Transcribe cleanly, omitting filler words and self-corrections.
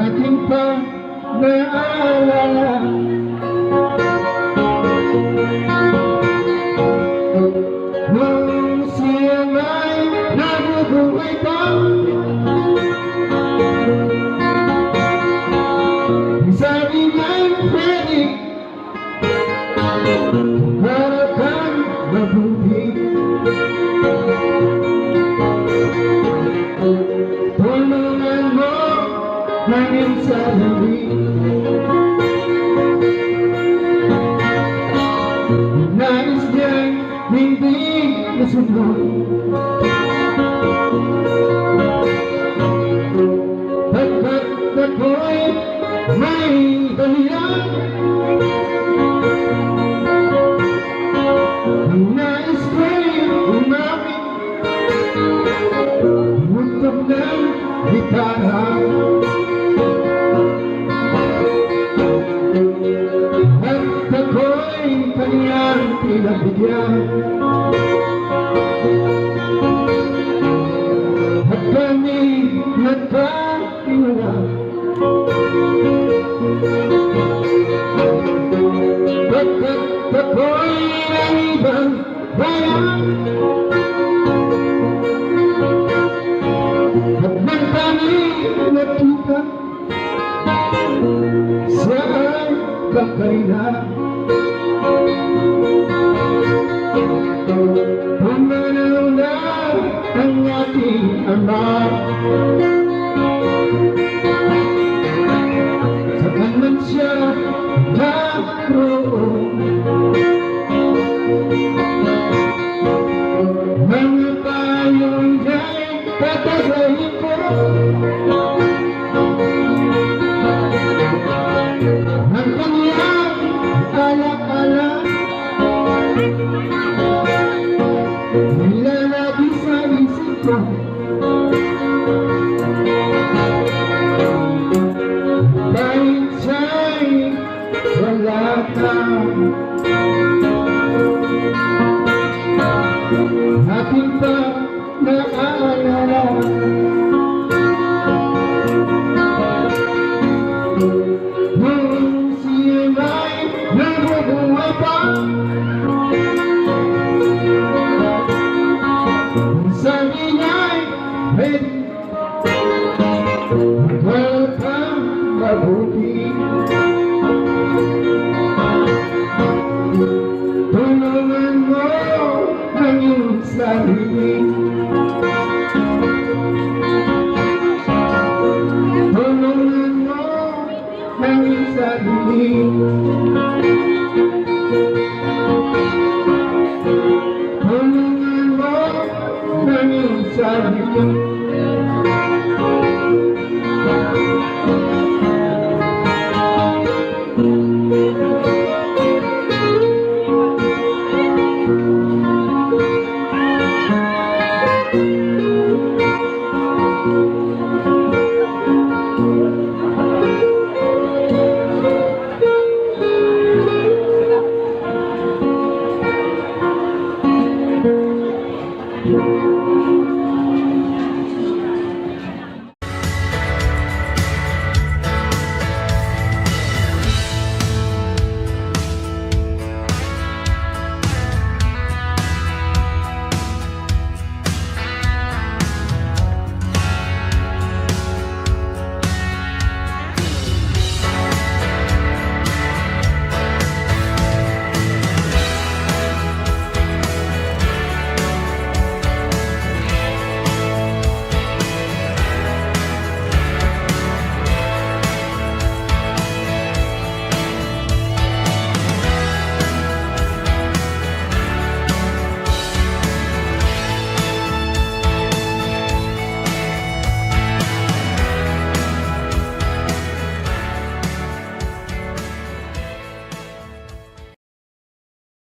Aking pa naalala nung siya may nabubuhay pa. Sabi niya'y pwede para kang mabuti. Tulungan mo hanggang sa huli. Nais niya'y hindi nasunod. Pagkat ako'y may dahilan, nais ko'y umawit, muntok ng gitara. At ako'y kanyang pinagbigyan, at kami nagkatiwala. Pagkat ako'y ng ibang bayan, at nang kami nagkita, siya ay kakarina. Pumanaw na ang ating ama, saan man siya naroon. Mga payong niya'y tatagayin ko, ang kanyang alaala nilalagi sa isip ko. Kahit siya'y wala ka, aking pa naalala nung siya may nabubuhay pa. Sabi niya'y pwede para kang mabuti. Tulungan mo ang iyong sarili. Tulungan mo ang iyong sarili. Tulungan mo ang iyong sarili.